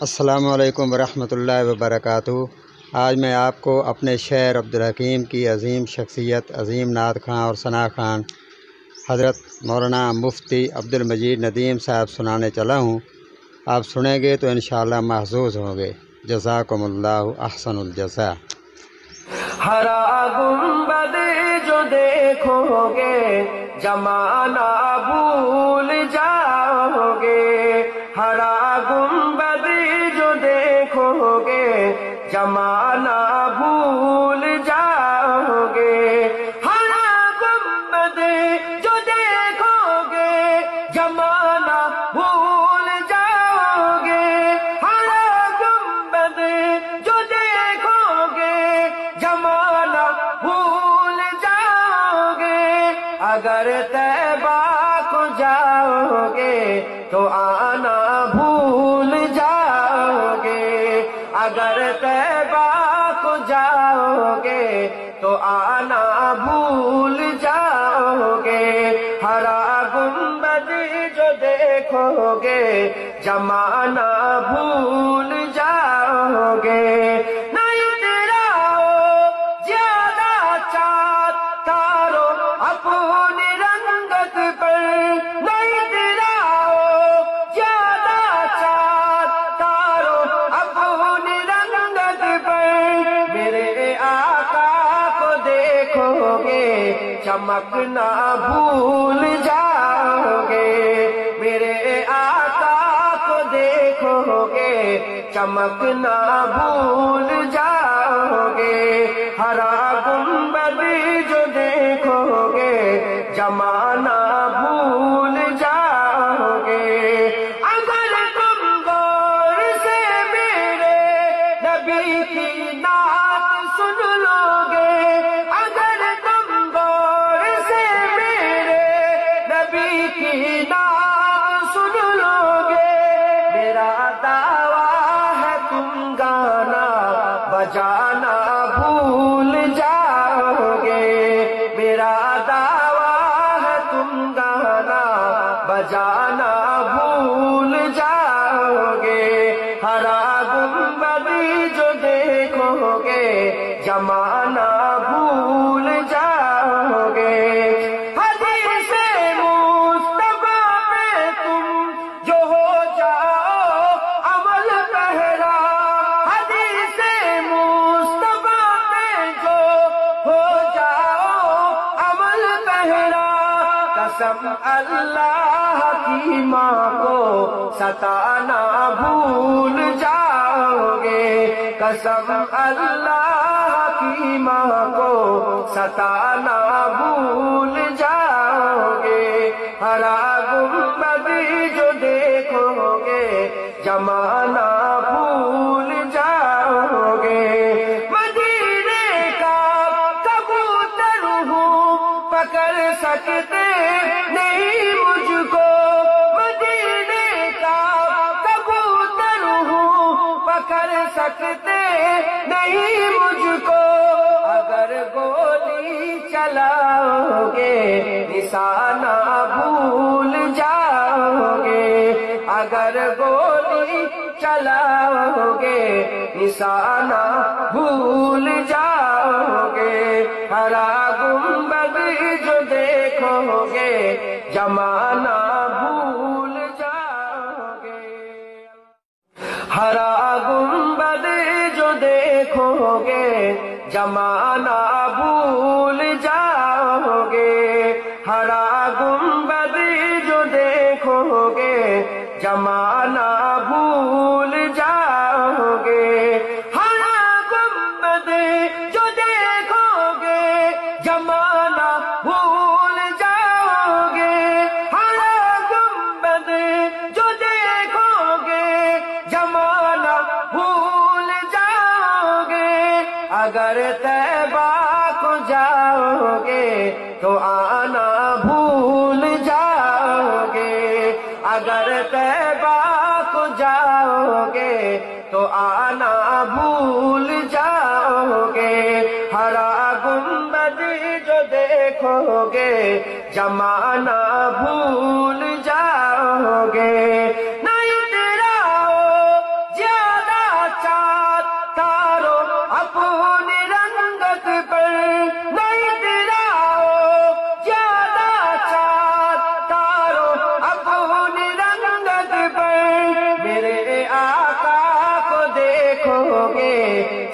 السلام علیکم ورحمۃ اللہ وبرکاتہ۔ آج میں آپ کو اپنے شعر عبدالحکیم کی عظیم شخصیت عظیم نعت خواں اور ثنا خواں حضرت مولانا مفتی عبدالمجید ندیم صاحب سنانے چلا ہوں۔ آپ سنیں گے تو انشاءاللہ محظوظ ہوں گے۔ جزاکم اللہ احسن الجزا۔ ہرا گنبد جو دیکھو گے زمانہ بھول جاؤ گے، ہرا گنبد جو دیکھو گے زمانہ بھول جاؤ گے، ہرا گنبد جو دیکھو گے زمانہ بھول جاؤ گے، ہرا گنبد جو دیکھو گے زمانہ بھول جاؤ گے، اگر طیبہ کو جاؤ گے تو آنا بھول جاؤ گے، اگر طیبہ کو جاؤ گے تو آنا بھول جاؤ گے، ہرا گنبد جو دیکھو گے زمانہ بھول جاؤ گے، نہیں تیرا زیادہ چاند تارو اپنی رنگت پر، نہیں تیرا زیادہ چاند تارو اپنی رنگت پر، میرے آقا کو دیکھو گے چمکنا بھول جاؤ گے، میرے آقا کو دیکھو گے چمکنا بھول جاؤ گے، ہرا گنبد جو دیکھو گے زمانہ بھول جاؤ گے، اگر تم غور سے میرے نبی کی نعت سن لو گے، اگر تم غور سے میرے نبی کی نعت سن لو گے، میرا دعویٰ ہے تم گانا بجانا بھول جاؤ گے، میرا دعویٰ ہے تم گانا بجانا بھول جاؤ گے، ہرا گنبد جو دیکھو گے زمانہ بھول جاؤ گے، حدیث مصطفیٰ پہ تم جو ہو جاؤ عمل پہلا، حدیث مصطفیٰ پہ جو ہو جاؤ عمل پہلا، قسم اللہ کی ماں کو ستانا بھول جاؤ گے، قسم اللہ کی ماں کو ستانا بھول جاؤ گے، ہرا گنبد جو دیکھو گے زمانہ بھول جاؤ گے، مدینے کا کبوتر ہوں پکڑ سکتے نہیں مجھ کو، مدینے کا کبوتر ہوں پکڑ سکتے نہیں مجھ کو، اگر گولی چلاؤ گے نشانہ بھول جاؤ گے، اگر گولی چلاؤ گے نشانہ بھول جاؤ گے، ہرا گنبد جو دیکھو گے زمانہ بھول جاؤ گے، ہرا گنبد جو دیکھو گے زمانہ بھول جاؤ گے، ہرا گنبد جو دیکھو گے زمانہ بھول جاؤ گے، ہرا گنبد جو دیکھو گے زمانہ بھول جاؤ گے، ہرا گنبد جو دیکھو گے زمانہ بھول جاؤ گے، اگر طیبہ کو جاؤ گے تو آنا بھول جاؤ گے، اگر طیبہ کو جاؤ گے تو آنا بھول جاؤ گے، ہرا گنبد جو دیکھو گے زمانہ بھول جاؤ گے، نہیں تیرا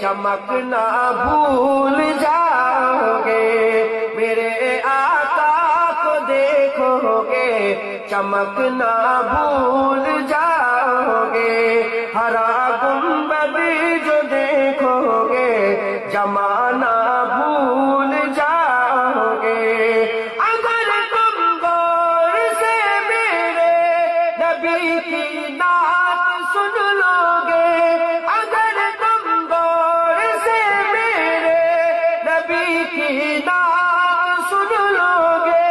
چمکنا بھول جاؤ گے، میرے آقا کو دیکھو گے چمکنا بھول جاؤ گے، ہرا گنبد جو دیکھو گے زمانہ بھول جاؤ گے۔ اگر تم غور سے میرے نبی کی نعت سن لو گے، اگر تم غور سے میرے نبی کی نعت سن لو گے،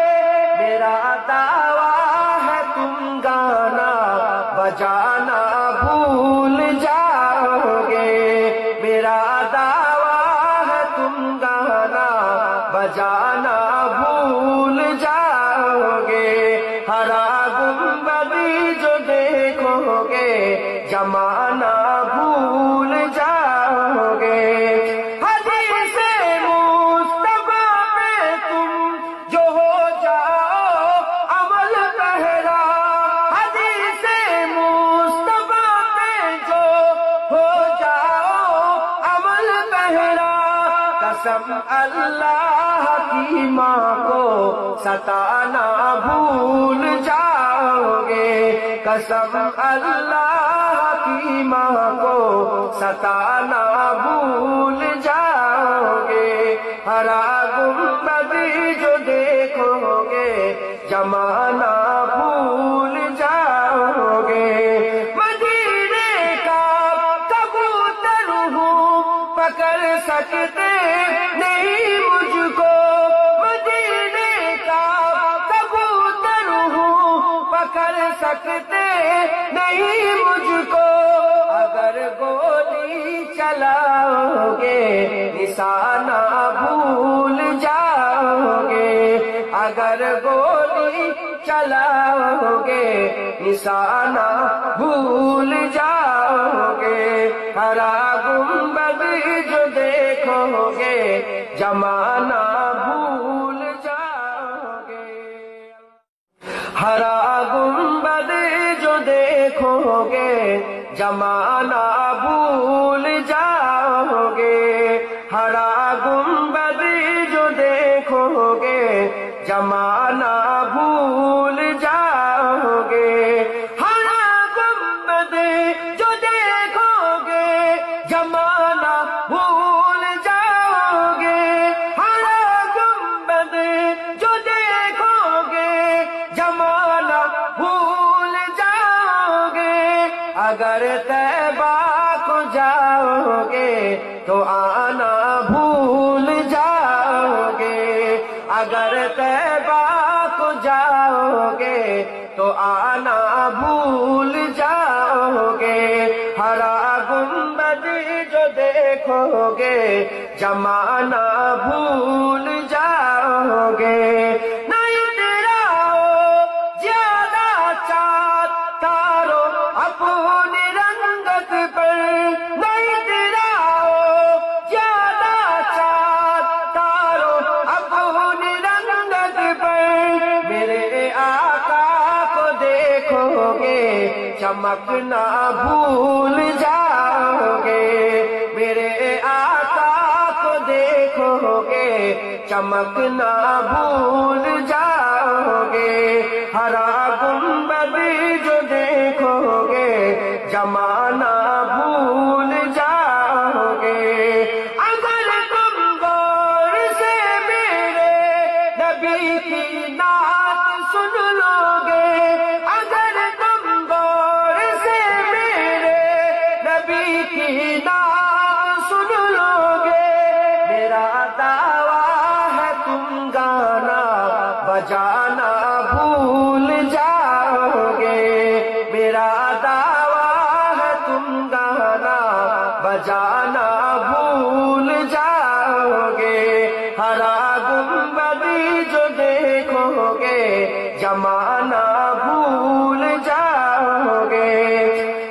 میرا دعویٰ ہے تم گانا بجانا بھول جاؤ گے، میرا دعویٰ ہے تم گانا بجانا بھول جاؤ گے، ہرا گنبد جو دیکھو گے زمانہ بھول جاؤ گے۔ حدیث مصطفیٰ پہ تم جو ہو جاؤ عمل پہرا، حدیث مصطفیٰ پہ جو ہو جاؤ عمل پہرا، قسم اللہ کی ماں کو ستانا بھول جاؤ گے، قسم اللہ کی ماں کو ستانا بھول جاؤ گے، ہرا گنبد جو دیکھو گے زمانہ بھول جاؤ گے۔ مدینے کا کبوتر ہوں پکڑ سکتے نہیں مجھ کو، مدینے کا کبوتر ہوں پکڑ سکتے نہیں مجھ کو، اگر گولی چلاؤ گے نشانہ بھول جاؤ گے، اگر گولی چلاؤ گے نشانہ بھول جاؤ گے، ہرا گنبد جو دیکھو گے زمانہ بھول جاؤ گے، ہرا گنبد جو دیکھو گے زمانہ بھول جاؤ گے، ہرا گنبد جو دیکھو گے زمانہ بھول جاؤ گے، ہرا گنبد جو دیکھو گے زمانہ بھول جاؤ گے، ہرا گنبد جو دیکھو گے زمانہ بھول جاؤ گے، اگر طیبہ کو جاؤ گے تو آنا بھول جاؤ گے، اگر طیبہ کو جاؤ گے تو آنا بھول جاؤ گے، ہرا گنبد جو دیکھو گے زمانہ بھول جاؤ گے، نہیں تیرا زیادہ چاند تارو اپنی رنگت پر، نہیں تیرا زیادہ چاند تارو اپنی رنگت پر، میرے آقا کو دیکھو گے چمکنا بھول جاؤ گے، میرے آقا کو دیکھو گے چمکنا بھول جاؤ گے، ہرا گنبد جو دیکھو گے زمانہ بھول جاؤ گے، اگر تم غور سے میرے نبی کی نعت سن لو گے، اگر تم غور سے میرے نبی کی نعت سن لو گے، میرا دعویٰ ہے تم گانا بجانا بھول جاؤ گے، میرا دعویٰ ہے تم گانا بجانا بھول جاؤ گے، ہرا گنبد جو دیکھو گے زمانہ بھول جاؤ گے،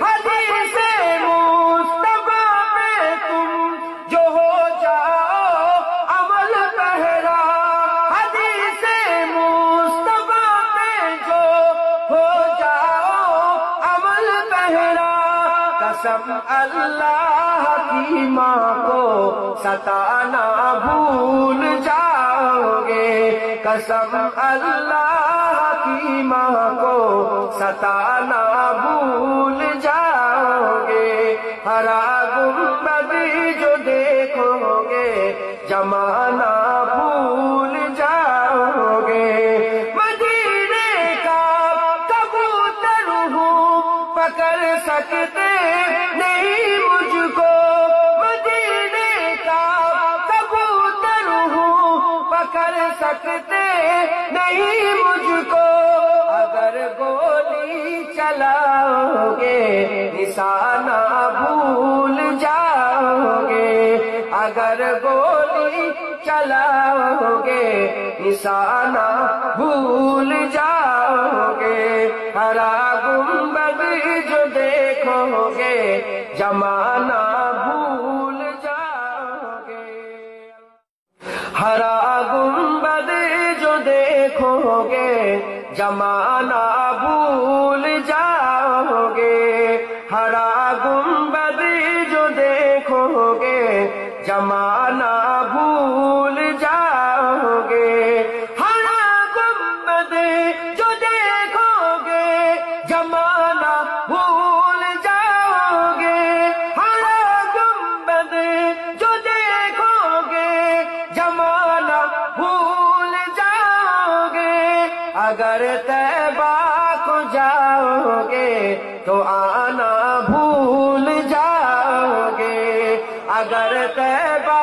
حدیث مصطفیٰ پہ تم جو ہو جاؤ عمل پہرا، حدیث مصطفیٰ پہ جو ہو جاؤ عمل پہرا، قسم اللہ کی ماں کو ستانا بھول جاؤ گے، قسم اللہ کی ماں کو ستانا بھول جاؤ گے، ہرا گنبد جو دیکھو گے جمانا بھول جاؤ گے، مدینے کا کبوتر ہوں پکڑ سکتے نہیں مجھ کو، مدینے کا کبوتر ہوں پکڑ سکتے نہیں مجھ کو، اگر گولی چلاؤ گے نشانہ بھول جاؤ گے، اگر گولی چلاؤ گے نشانہ بھول جاؤ گے، ہرا گنبد جو دیکھو گے زمانہ بھول جاؤ گے، ہرا گنبد جو دیکھو گے زمانہ بھول جاؤ گے، ہرا گنبد جو دیکھو گے زمانہ بھول جاؤ گے، ہرا گنبد جو دیکھو گے زمانہ بھول جاؤ گے، ہرا گنبد جو دیکھو گے زمانہ بھول جاؤ گے، اگر طیبہ کو جاؤ گے تو آنا بھول جاؤ گے، اگر طیبہ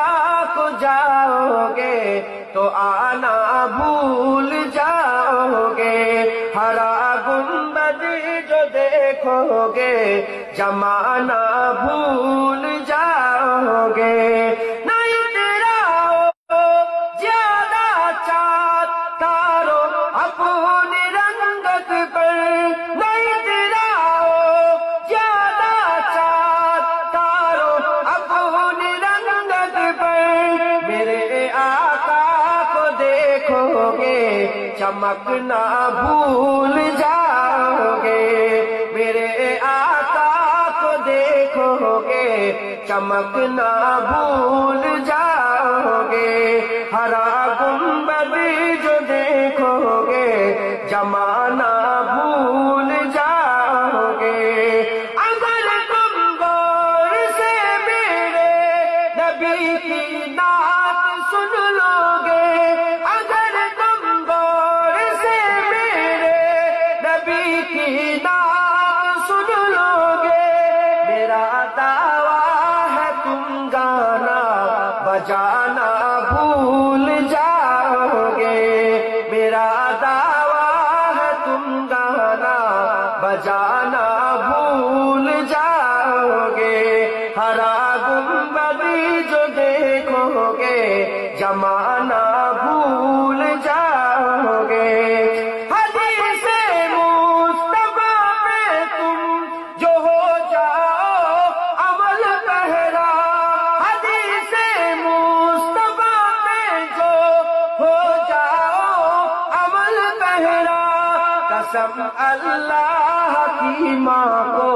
کو جاؤ گے تو آنا بھول جاؤ گے، ہرا گنبد جو دیکھو گے زمانہ بھول جاؤ گے، نہیں تیرا زیادہ چار تارو اپنی رنگت پر، نہیں تیرا زیادہ چار تارو اپنی رنگت پر، میرے آقا کو دیکھو گے چمکنا بھول جاؤ گے، میرے آقا کو دیکھو گے چمکنا بھول جاؤ گے، ہرا گنبد جو دیکھو گے زمانہ بھول جاؤ گے، اگر تم غور سے میرے نبی کی نعت سن لو گے، اگر تم غور سے میرے نبی کی نعت سن لو گے، میرا دعویٰ ہے تم گانا بجانا بھول جاؤ گے، میرا دعویٰ ہے تم گانا بجانا بھول جاؤ گے، ہرا گنبد جو دیکھو گے زمانہ بھول جاؤ گے، حدیث مصطفیٰ پہ تم جو ہو جاؤ عمل پہرا، حدیث مصطفیٰ پہ جو ہو جاؤ عمل پہرا، قسم اللہ کی ماں کو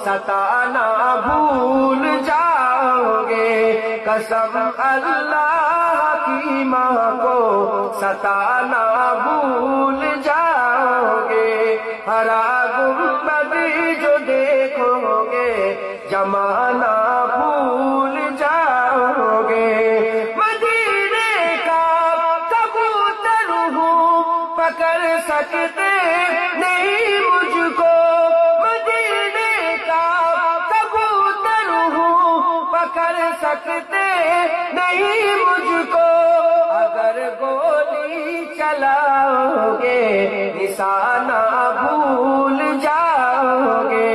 ستانا بھول جاؤ گے، قسم اللہ کی ماں کو ستانا بھول جاؤ گے، ہرا گنبد جو دیکھو گے زمانہ بھول جاؤ گے، مدینے کا کبوتر ہوں پکڑ سکتے نہیں مجھ کو، مدینے کا کبوتر ہوں پکڑ سکتے نہیں مجھ کو، اگر گولی چلاؤ گے نشانہ بھول جاؤ گے،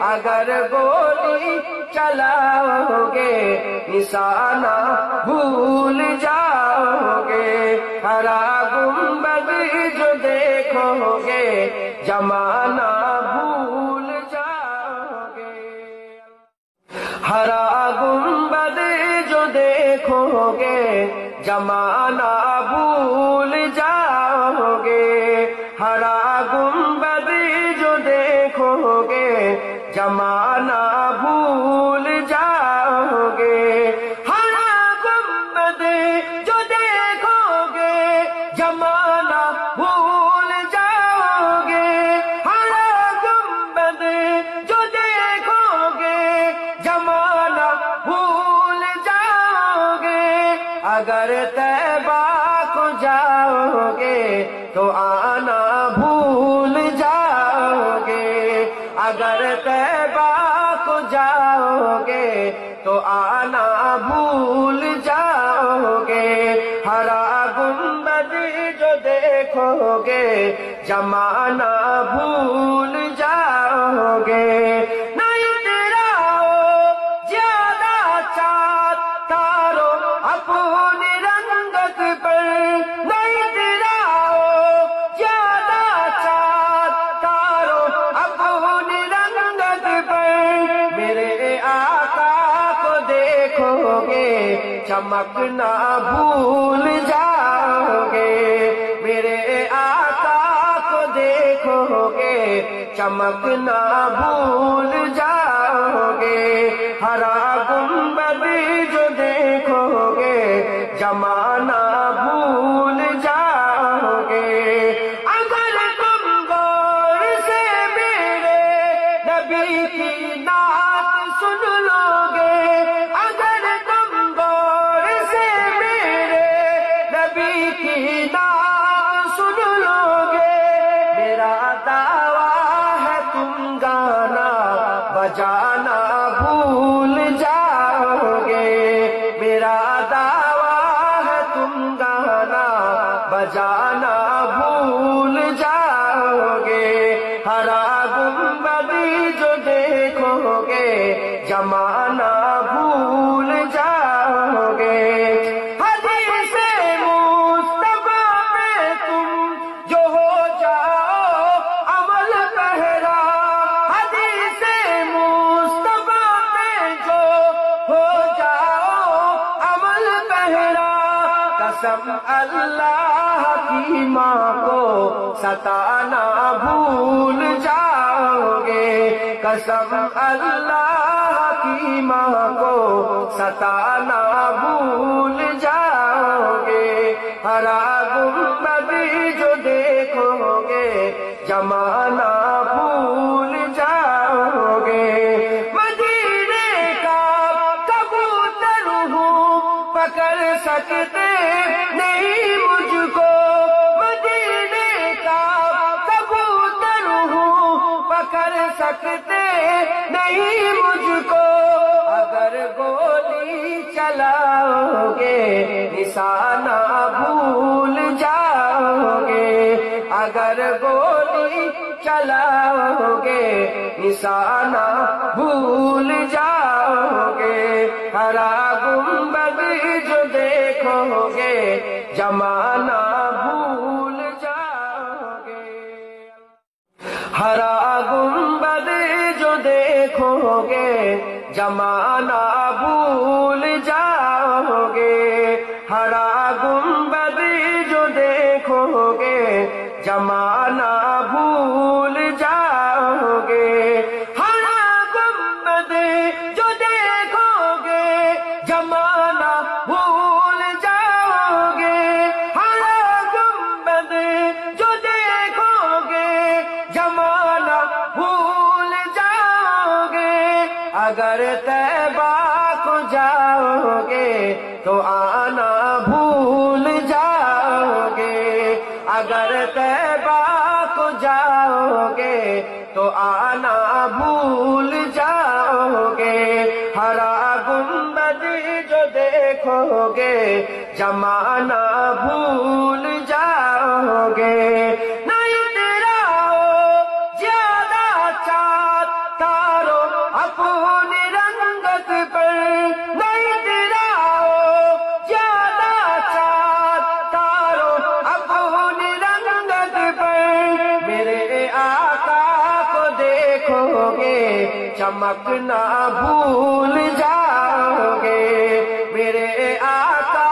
اگر گولی چلاؤ گے نشانہ بھول جاؤ گے، ہرا گنبد جو دیکھو گے زمانہ بھول جاؤ گے، ہرا گنبد جو دیکھو گے زمانہ بھول جاؤ گے، ہرا گنبد جو دیکھو گے زمانہ جمانا بھول جاؤ گے ہر گنبد جو دیکھو گے جمانا بھول جاؤ گے ہر گنبد جو دیکھو گے جمانا بھول جاؤ گے اگر طیبہ کو جاؤ گے تو آنا بھول جاؤ گے اگر طیبہ کو جاؤ گے تو آنا بھول جاؤ گے ہرا گنبد جو دیکھو گے جمانا بھول جاؤ گے نہیں تیرا زیادہ چاند تارو اپنی رنگت پر نہیں تیرا زیادہ چاند تارو اپنی رنگت پر میرے آقا کو دیکھو گے چمکنا بھول جاؤ گے میرے آقا کو دیکھو گے چمکنا بھول جاؤ گے ہرا گنبد جو دیکھو گے جمانا بھول جاؤ گے اگر تم غور سے میرے نبی کی نعت سن لو گے اگر تم غور سے میرے نبی کی نعت سن لو گے میرا دعویٰ ہے تم گانا بجانا بھول جاؤ گے میرا دعویٰ ہے تم گانا بجانا بھول جاؤ گے ہرا گنبد جو دیکھو گے جمانا بھول جاؤ گے حدیث مصطفیٰ پہ تم جو ہو جاؤ عمل پہرا حدیث مصطفیٰ پہ جو ہو جاؤ عمل پہرا قسم اللہ کی ماں کو ستانا بھول جاؤ گے قسم اللہ کی ماں کو ستانا بھول جاؤ گے ہرا گنبد جو دیکھو گے جمانا بھول جاؤ گے مدینے کا کبوتر ہوں پکڑ سکتے نہیں مجھ کو مدینے کا کبوتر ہوں پکڑ سکتے نہیں مجھ کو اگر گولی چلاؤ گے نشانہ بھول جاؤ گے اگر گولی چلاؤ گے نشانہ بھول جاؤ گے ہرا گنبد جو دیکھو گے جمانا بھول جاؤ گے ہرا گنبد جو دیکھو گے جمانا بھول جاؤ گے ہرا گنبد جو دیکھو گے جمانا بھول جاؤ گے ہرا گنبد جو دیکھو گے جمانا بھول جاؤ گے ہرا گنبد جو دیکھو گے جمانا بھول جاؤ گے اگر طیبہ کو جاؤ گے تو آنا بھول جاؤ گے اگر طیبہ کو جاؤ گے تو آنا بھول جاؤ گے ہرا گنبد جو دیکھو گے جمانا بھول جاؤ گے نہیں تیرا زیادہ چاند تارو اپنی رنگت پر نہیں تیرا زیادہ چاند تارو اپنی رنگت پر میرے آقا کو دیکھو گے چمکنا بھول جاؤ گے میرے آقا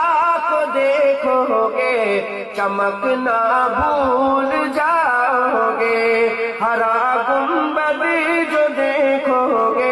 کو دیکھو گے چمکنا بھول جاؤ گے ہرا گنبد جو دیکھو گے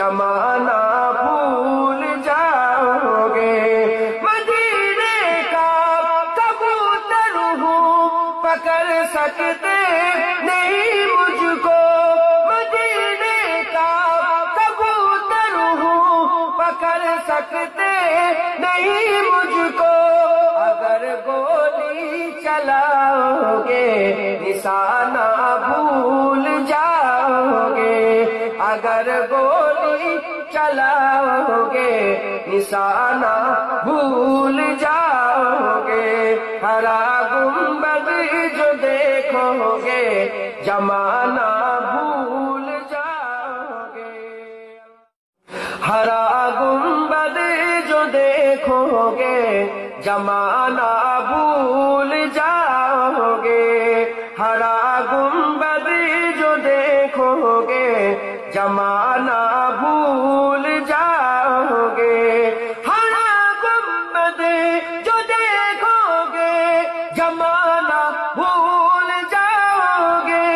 زمانہ بھول جاؤ گے. مدینے کا کبوتر ہوں پکڑ سکتے نہیں مجھ کو. مدینے کا کبوتر ہوں پکڑ سکتے نہیں مجھ کو. اگر گولی چلاؤ گے نشانہ بھول جاؤ گے. اگر گولی چلاؤ گے نشانہ بھول جاؤ گے. ہرا گنبد جو دیکھو گے زمانہ بھول جاؤ گے. ہرا گنبد جو دیکھو گے زمانہ بھول جاؤ گے. ہرا گنبد جو دیکھو گے زمانہ بھول جاؤ گے. ہرا گنبد جو دیکھو گے زمانہ بھول جاؤ گے.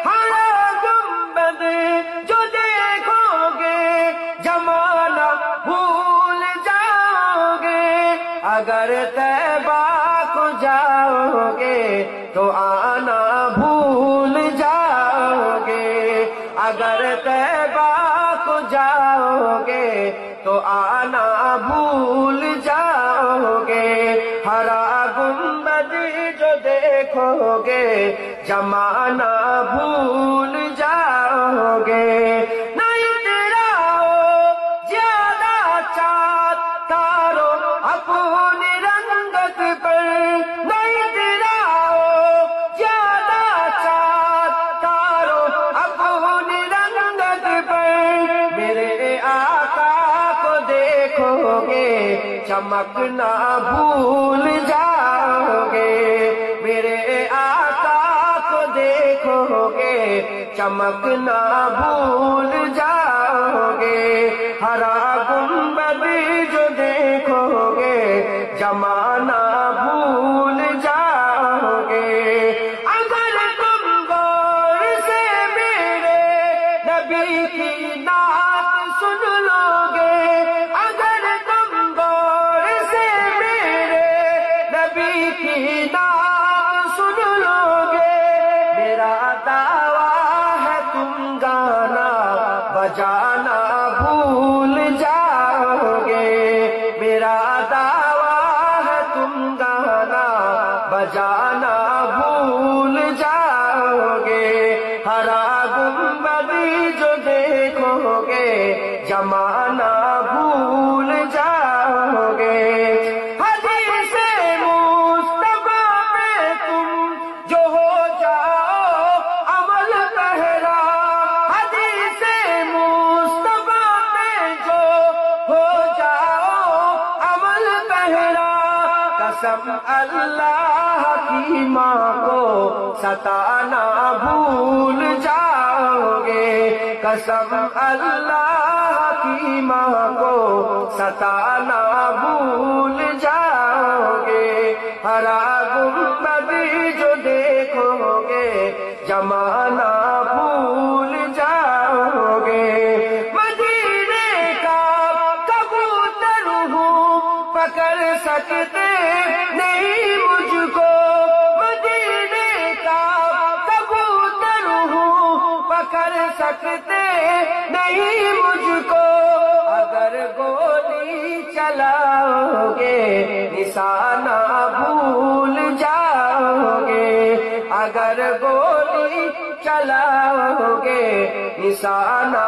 ہرا گنبد جو دیکھو گے زمانہ بھول جاؤ گے. اگر طیبہ کو جاؤ گے تو آنا بھول جاؤ گے. اگر طیبہ کو جاؤ گے تو آنا بھول جاؤ گے. ہرا گنبد جو دیکھو گے زمانہ بھول جاؤ گے. نہیں اتراؤ زیادہ چاند تارو اپنی رنگت پر. نہیں اتراؤ زیادہ چاند تارو اپنی رنگت پر. میرے آقا کو دیکھو گے چمکنا بھول جاؤ گے. میرے آقا کو دیکھو گے چمکنا بھول جاؤ گے. ہرا گنبد جو دیکھو گے زمانہ بھول جاؤ گے. اگر تم غور سے میرے نبی کی نعت سن لو گے. اگر تم غور سے میرے نبی کی نعت سن لو گے. میرا دعویٰ ہے تم گانا بجانا بھول جاؤ گے. میرا دعویٰ ہے تم گانا بجانا بھول جاؤ گے. ہرا گنبد جو دیکھو گے زمانہ بھول جاؤ گے. حدیث مصطفیٰ پہ تم جو ہو جاؤ عمل پہرا. حدیث مصطفیٰ پہ جو ہو جاؤ عمل پہرا. قسم اللہ کی ماں کو ستانا بھول جاؤ گے. قسم اللہ کی ماں کو ستانا بھول جاؤ گے. ہرا گنبد جو دیکھو گے زمانہ بھول جاؤ گے. مدینے کا کبوتر ہوں پکڑ سکتے نہیں مجھ کو. مدینے کا کبوتر ہوں پکڑ سکتے نہیں مجھ کو. اگر گولی چلاؤ گے نشانہ بھول جاؤ گے. اگر گولی چلاؤ گے نشانہ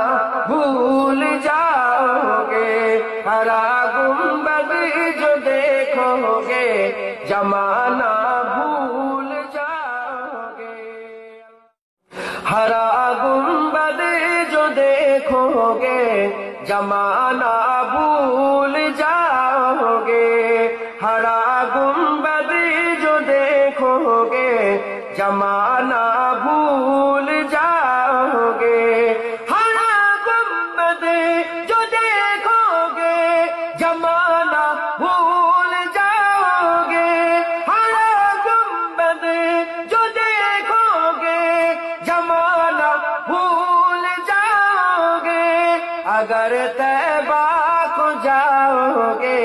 بھول جاؤ گے. ہرا گنبد جو دیکھو گے زمانہ بھول جاؤ گے. ہرا گنبد جو دیکھو گے زمانہ بھول جاؤ گے. ہرا گنبد جو دیکھو گے زمانہ بھول جاؤ گے. ہرا گنبد جو دیکھو گے زمانہ بھول جاؤ گے. ہرا گنبد جو دیکھو گے زمانہ بھول جاؤ گے. اگر طیبہ کو جاؤ گے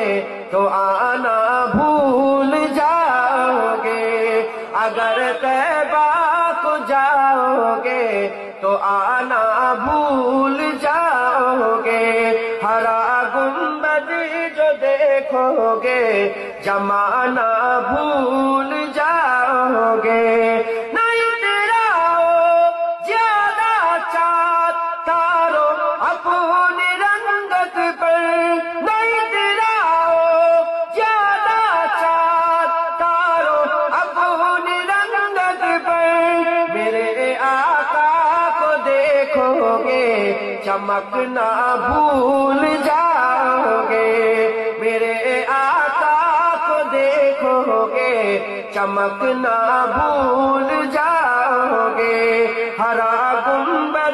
تو آنا بھول جاؤ گے، اگر طیبہ کو جاؤ گے تو آنا بھول جاؤ گے، ہرا گنبد جو دیکھو گے جمانا بھول جاؤ گے۔ نہیں تیرا زیادہ چاند تارو اپنی رنگت پر، نہیں تیرا زیادہ چاند تارو اپنی رنگت پر، میرے آقا کو دیکھو گے چمکنا بھول جاؤ گے، میرے آقا کو دیکھو گے چمکنا بھول جاؤ گے، ہرا گنبد